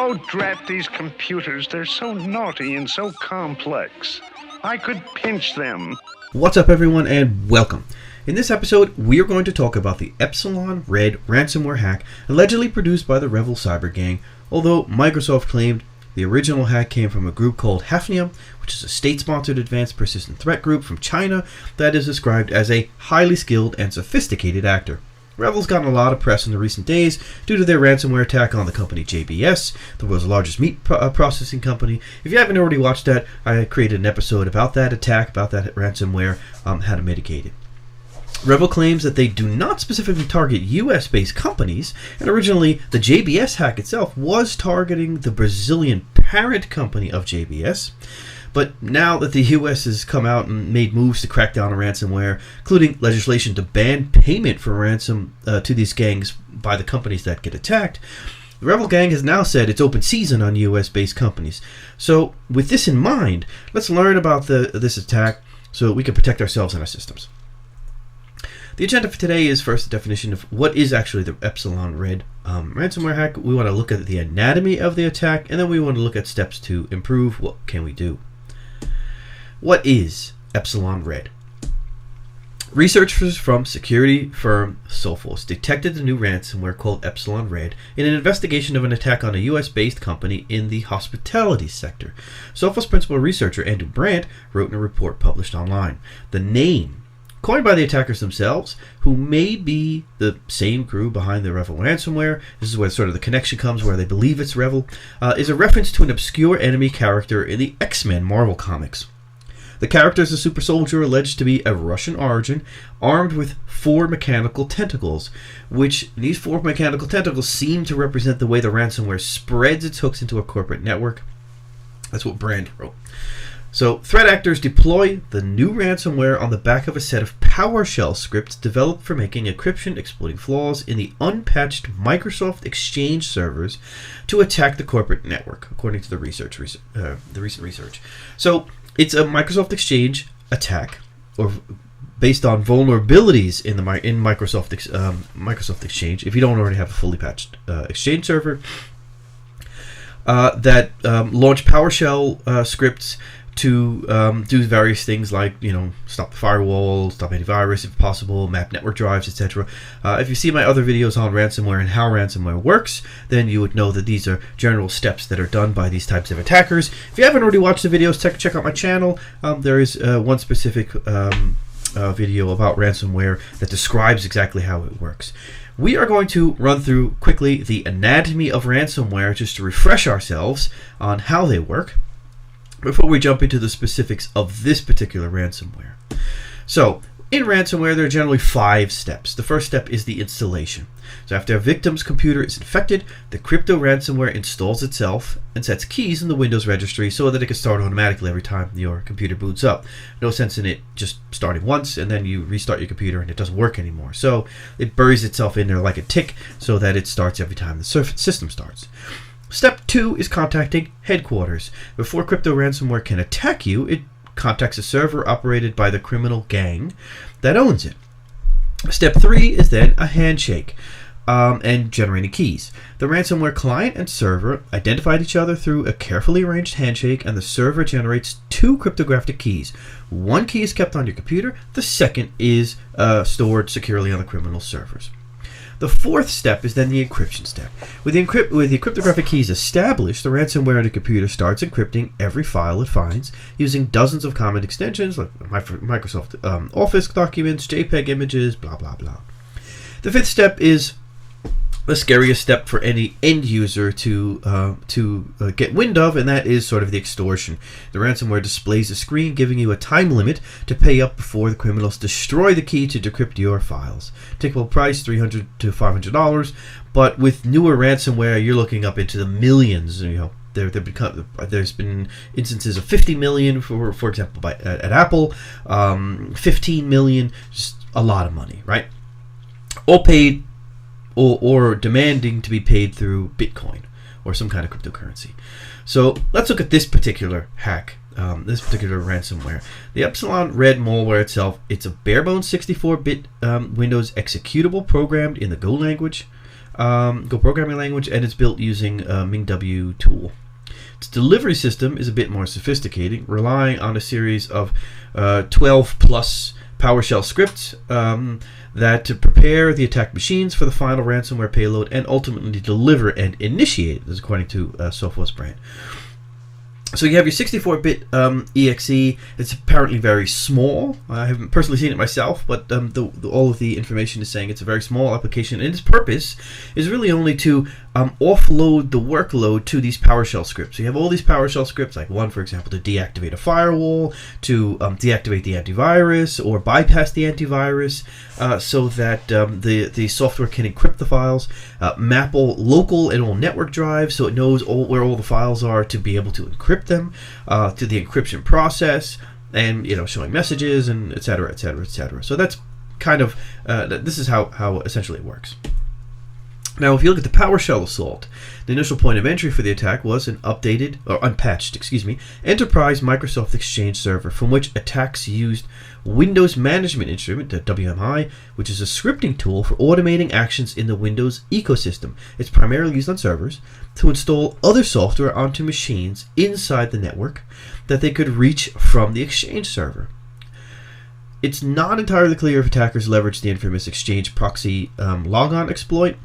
Oh, drat these computers. They're so naughty and so complex. I could pinch them. What's up, everyone, and welcome. In this episode, we are going to talk about the Epsilon RED ransomware hack allegedly produced by the Revil cyber gang, although Microsoft claimed the original hack came from a group called Hafnia, which is a state-sponsored advanced persistent threat group from China that is described as a highly skilled and sophisticated actor. Revil's gotten a lot of press in the recent days due to their ransomware attack on the company JBS, the world's largest meat processing company. If you haven't already watched that, I created an episode about that attack, about that ransomware, how to mitigate it. Revil claims that they do not specifically target US-based companies, and originally the JBS hack itself was targeting the Brazilian parent company of JBS. But now that the US has come out and made moves to crack down on ransomware, including legislation to ban payment for ransom to these gangs by the companies that get attacked, the Revil gang has now said it's open season on US-based companies. So with this in mind, let's learn about this attack so we can protect ourselves and our systems. The agenda for today is first the definition of what is actually the Epsilon RED ransomware hack. We want to look at the anatomy of the attack, and then we want to look at steps to improve. What can we do? What is Epsilon RED? Researchers from security firm Sophos detected a new ransomware called Epsilon RED in an investigation of an attack on a US-based company in the hospitality sector. Sophos principal researcher Andrew Brandt wrote in a report published online. The name, coined by the attackers themselves, who may be the same crew behind the Revil ransomware, this is where sort of the connection comes, where they believe it's Revil, is a reference to an obscure enemy character in the X-Men Marvel comics. The character is a super soldier alleged to be of Russian origin, armed with 4 mechanical tentacles, which these 4 mechanical tentacles seem to represent the way the ransomware spreads its hooks into a corporate network. That's what Brand wrote. So, threat actors deploy the new ransomware on the back of a set of Powershell scripts developed for making encryption exploiting flaws in the unpatched Microsoft Exchange servers to attack the corporate network, according to the recent research. So, it's a Microsoft Exchange attack, or based on vulnerabilities in Microsoft Exchange. If you don't already have a fully patched Exchange server, that launch PowerShell scripts to do various things like, stop the firewall, stop antivirus if possible, map network drives, etc. If you see my other videos on ransomware and how ransomware works, then you would know that these are general steps that are done by these types of attackers. If you haven't already watched the videos, check out my channel. There is one specific video about ransomware that describes exactly how it works. We are going to run through quickly the anatomy of ransomware just to refresh ourselves on how they work before we jump into the specifics of this particular ransomware. So, in ransomware, there are generally 5 steps. The first step is the installation. So after a victim's computer is infected, the crypto ransomware installs itself and sets keys in the Windows registry so that it can start automatically every time your computer boots up. No sense in it just starting once and then you restart your computer and it doesn't work anymore. So it buries itself in there like a tick so that it starts every time the system starts. Step 2 is contacting headquarters. Before crypto ransomware can attack you, it contacts a server operated by the criminal gang that owns it. Step 3 is then a handshake and generating keys. The ransomware client and server identified each other through a carefully arranged handshake, and the server generates 2 cryptographic keys. One key is kept on your computer, the second is stored securely on the criminal servers. The 4th step is then the encryption step. With the cryptographic keys established, the ransomware on the computer starts encrypting every file it finds using dozens of common extensions like Microsoft Office documents, JPEG images, blah, blah, blah. The 5th step is the scariest step for any end user to get wind of, and that is sort of the extortion. The ransomware displays a screen giving you a time limit to pay up before the criminals destroy the key to decrypt your files. Typical price $300 to $500, but with newer ransomware, you're looking up into the millions. There's been instances of 50 million, for example, at Apple, 15 million, just a lot of money, right? All paid or demanding to be paid through Bitcoin or some kind of cryptocurrency. So let's look at this particular hack, this particular ransomware. The Epsilon RED malware itself, it's a bare-bones 64-bit Windows executable programmed in the Go language. Go programming language, and it's built using MingW tool. Its delivery system is a bit more sophisticated, relying on a series of 12 plus PowerShell scripts that to prepare the attack machines for the final ransomware payload and ultimately deliver and initiate it, as according to Sophos brand. So you have your 64-bit exe. It's apparently very small. I haven't personally seen it myself, but all of the information is saying it's a very small application, and its purpose is really only to offload the workload to these PowerShell scripts. So you have all these PowerShell scripts, like one, for example, to deactivate a firewall, to deactivate the antivirus, or bypass the antivirus, so that the software can encrypt the files, map all local and all network drives, so it knows where all the files are to be able to encrypt them, to the encryption process, and showing messages, and etc., etc., etc. So that's kind of this is how essentially it works. Now, if you look at the Powershell Assault, the initial point of entry for the attack was an unpatched, enterprise Microsoft Exchange server, from which attacks used Windows Management Instrument, WMI, which is a scripting tool for automating actions in the Windows ecosystem. It's primarily used on servers to install other software onto machines inside the network that they could reach from the Exchange server. It's not entirely clear if attackers leveraged the infamous Exchange ProxyLogon exploit.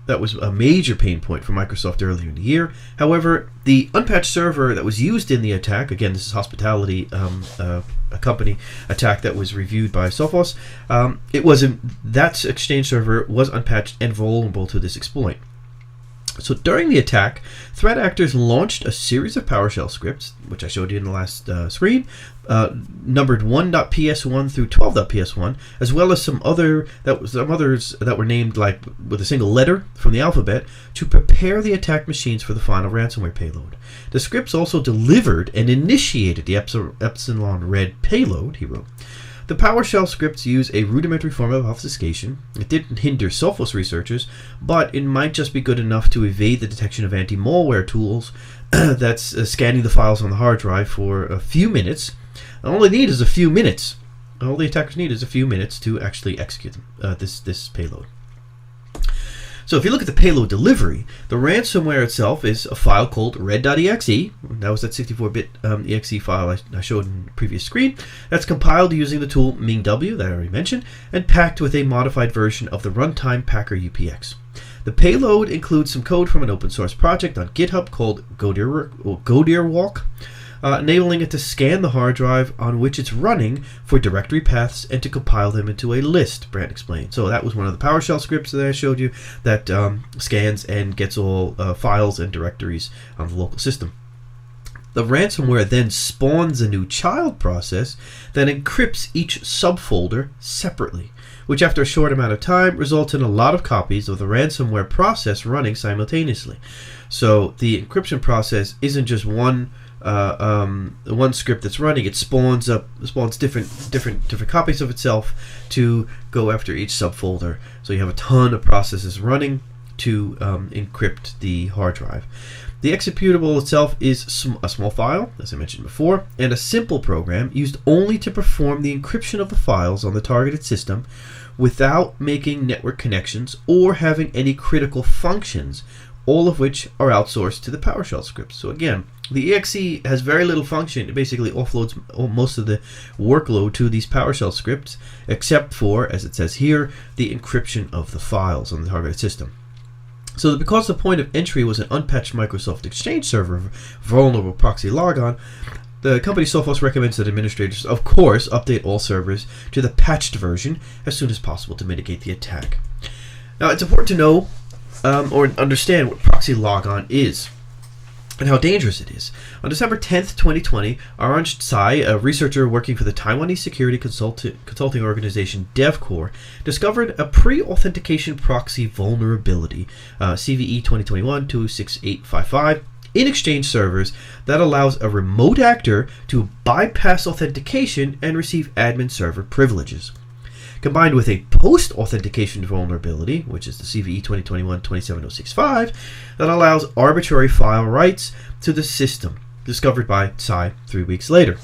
That was a major pain point for Microsoft earlier in the year. However, the unpatched server that was used in the attack, again, this is Hospitality, a company attack that was reviewed by Sophos, that Exchange server was unpatched and vulnerable to this exploit. So during the attack, threat actors launched a series of PowerShell scripts, which I showed you in the last screen, numbered 1.ps1 through 12.ps1, as well as some others that were named like with a single letter from the alphabet to prepare the attack machines for the final ransomware payload. The scripts also delivered and initiated the Epsilon RED payload, he wrote. The PowerShell scripts use a rudimentary form of obfuscation. It didn't hinder Sophos researchers, but it might just be good enough to evade the detection of anti-malware tools that's scanning the files on the hard drive for a few minutes. All they need is a few minutes. All the attackers need is a few minutes to actually execute this payload. So if you look at the payload delivery, the ransomware itself is a file called red.exe. That was that 64-bit exe file I showed in the previous screen. That's compiled using the tool MingW that I already mentioned, and packed with a modified version of the runtime packer UPX. The payload includes some code from an open source project on GitHub called Godirwalk, enabling it to scan the hard drive on which it's running for directory paths and to compile them into a list, Brand explained. So that was one of the PowerShell scripts that I showed you that scans and gets all files and directories on the local system. The ransomware then spawns a new child process that encrypts each subfolder separately, which after a short amount of time results in a lot of copies of the ransomware process running simultaneously. So the encryption process isn't just one script that's running. It spawns different copies of itself to go after each subfolder. So you have a ton of processes running to encrypt the hard drive. The executable itself is a small file, as I mentioned before, and a simple program used only to perform the encryption of the files on the targeted system without making network connections or having any critical functions, all of which are outsourced to the PowerShell scripts. So again, the exe has very little function. It basically offloads most of the workload to these PowerShell scripts, except for, as it says here, the encryption of the files on the targeted system. So because the point of entry was an unpatched Microsoft Exchange server vulnerable ProxyLogon, the company Sophos recommends that administrators, of course, update all servers to the patched version as soon as possible to mitigate the attack. Now, it's important to know or understand what ProxyLogon is and how dangerous it is. On December 10th, 2020, Orange Tsai, a researcher working for the Taiwanese security consulting organization DevCore, discovered a pre-authentication proxy vulnerability, CVE 2021-26855, in Exchange servers that allows a remote actor to bypass authentication and receive admin server privileges. Combined with a post-authentication vulnerability, which is the CVE 2021-27065, that allows arbitrary file writes to the system, discovered by Tsai 3 weeks later.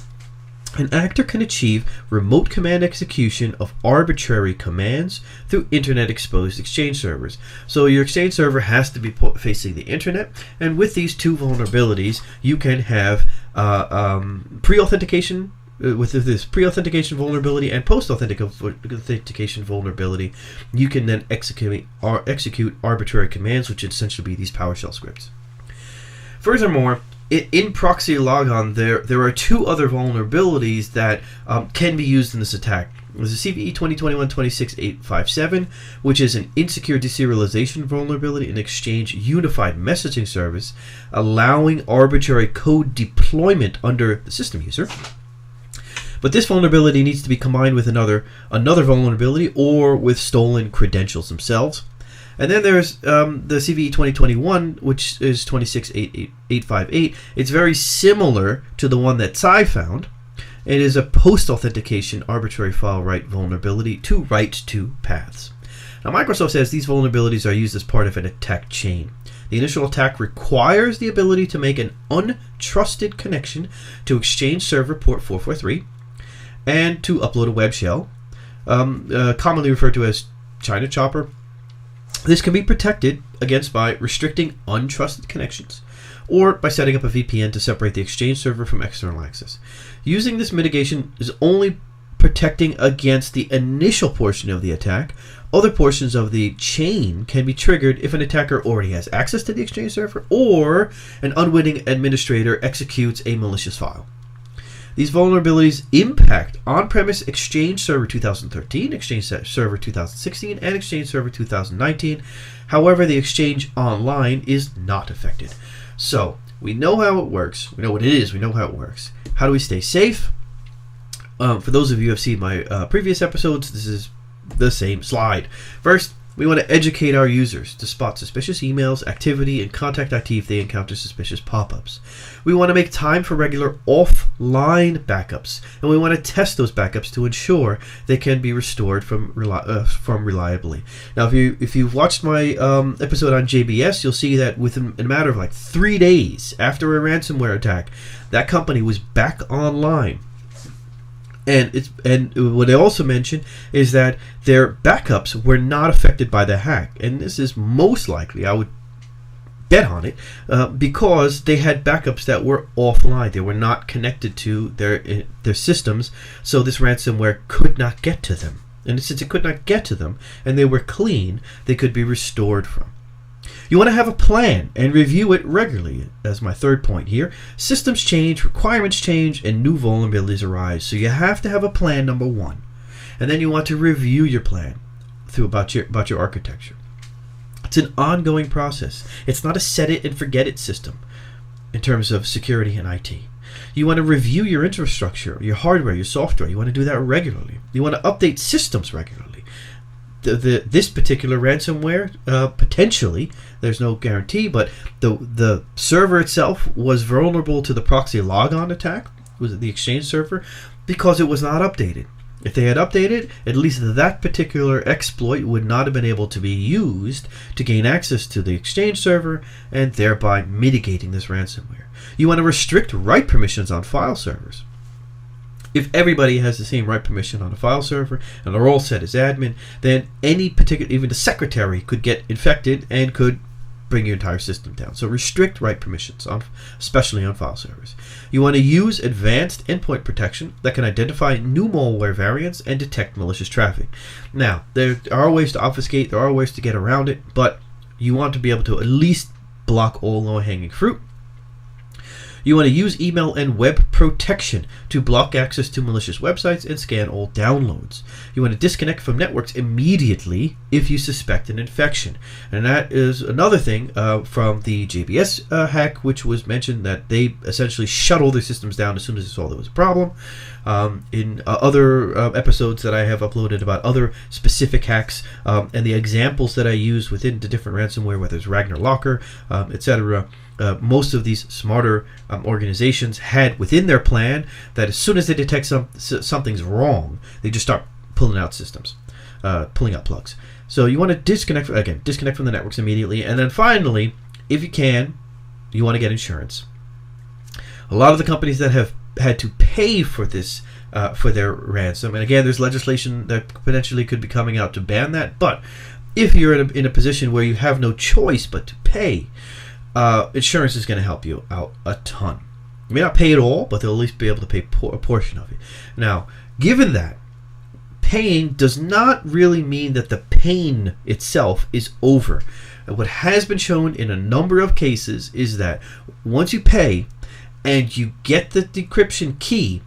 An actor can achieve remote command execution of arbitrary commands through internet-exposed Exchange servers. So your Exchange server has to be facing the internet, and with these two vulnerabilities, you can have pre-authentication. With this pre-authentication vulnerability and post-authentication vulnerability, you can then execute arbitrary commands, which would essentially be these PowerShell scripts. Furthermore, in ProxyLogon, there are two other vulnerabilities that can be used in this attack. There's a CVE 2021-26857, which is an insecure deserialization vulnerability in Exchange unified messaging service, allowing arbitrary code deployment under the system user. But this vulnerability needs to be combined with another vulnerability or with stolen credentials themselves. And then there's the CVE 2021, which is 26858. It's very similar to the one that Tsai found. It is a post-authentication arbitrary file write vulnerability to write to paths. Now, Microsoft says these vulnerabilities are used as part of an attack chain. The initial attack requires the ability to make an untrusted connection to Exchange Server port 443 and to upload a web shell, commonly referred to as China Chopper. This can be protected against by restricting untrusted connections or by setting up a VPN to separate the Exchange server from external access. Using this mitigation is only protecting against the initial portion of the attack. Other portions of the chain can be triggered if an attacker already has access to the Exchange server or an unwitting administrator executes a malicious file. These vulnerabilities impact on-premise Exchange Server 2013, Exchange Server 2016, and Exchange Server 2019. However, the Exchange Online is not affected. So, we know how it works. We know what it is. We know how it works. How do we stay safe? For those of you who have seen my previous episodes, this is the same slide. First, we want to educate our users to spot suspicious emails, activity, and contact IT if they encounter suspicious pop-ups. We want to make time for regular offline backups, and we want to test those backups to ensure they can be restored from reliably. Now, if you've watched my episode on JBS, you'll see that within a matter of like 3 days after a ransomware attack, that company was back online. And what I also mentioned is that their backups were not affected by the hack, and this is most likely, I would bet on it, because they had backups that were offline. They were not connected to their systems, so this ransomware could not get to them. And since it could not get to them, and they were clean, they could be restored from. You want to have a plan and review it regularly, as my third point here. Systems change, requirements change, and new vulnerabilities arise. So you have to have a plan, number one. And then you want to review your plan about your architecture. It's an ongoing process. It's not a set it and forget it system in terms of security and IT. You want to review your infrastructure, your hardware, your software. You want to do that regularly. You want to update systems regularly. This particular ransomware, potentially, there's no guarantee, but the server itself was vulnerable to the ProxyLogon attack, was the Exchange server, because it was not updated. If they had updated, at least that particular exploit would not have been able to be used to gain access to the Exchange server and thereby mitigating this ransomware. You want to restrict write permissions on file servers. If everybody has the same write permission on a file server and they're all set as admin, then any particular, even the secretary could get infected and could bring your entire system down. So restrict write permissions, especially on file servers. You want to use advanced endpoint protection that can identify new malware variants and detect malicious traffic. Now, there are ways to obfuscate, there are ways to get around it, but you want to be able to at least block all low-hanging fruit. You want to use email and web protection to block access to malicious websites and scan all downloads. You want to disconnect from networks immediately if you suspect an infection. And that is another thing from the JBS hack, which was mentioned that they essentially shut all their systems down as soon as they saw there was a problem. In other episodes that I have uploaded about other specific hacks and the examples that I use within the different ransomware, whether it's Ragnar Locker, etc., most of these smarter organizations had within their plan that as soon as they detect something's wrong, they just start pulling out systems, pulling out plugs. So you want to disconnect from the networks immediately. And then finally, if you can, you want to get insurance. A lot of the companies that have had to pay for this for their ransom. And again, there's legislation that potentially could be coming out to ban that. But if you're in a position where you have no choice but to pay, insurance is going to help you out a ton. You may not pay it all, but they'll at least be able to pay a portion of it. Now, given that, paying does not really mean that the pain itself is over. And what has been shown in a number of cases is that once you pay and you get the decryption key,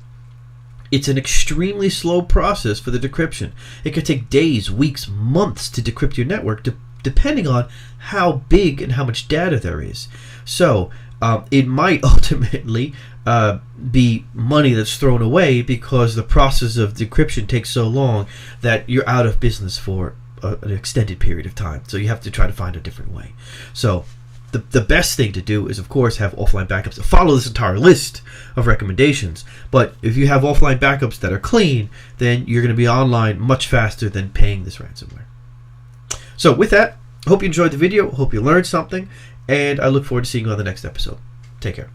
it's an extremely slow process for the decryption. It could take days, weeks, months to decrypt your network, depending on how big and how much data there is. So it might ultimately be money that's thrown away because the process of decryption takes so long that you're out of business for an extended period of time. So you have to try to find a different way. So the best thing to do is, of course, have offline backups. Follow this entire list of recommendations. But if you have offline backups that are clean, then you're going to be online much faster than paying this ransomware. So with that, I hope you enjoyed the video. Hope you learned something. And I look forward to seeing you on the next episode. Take care.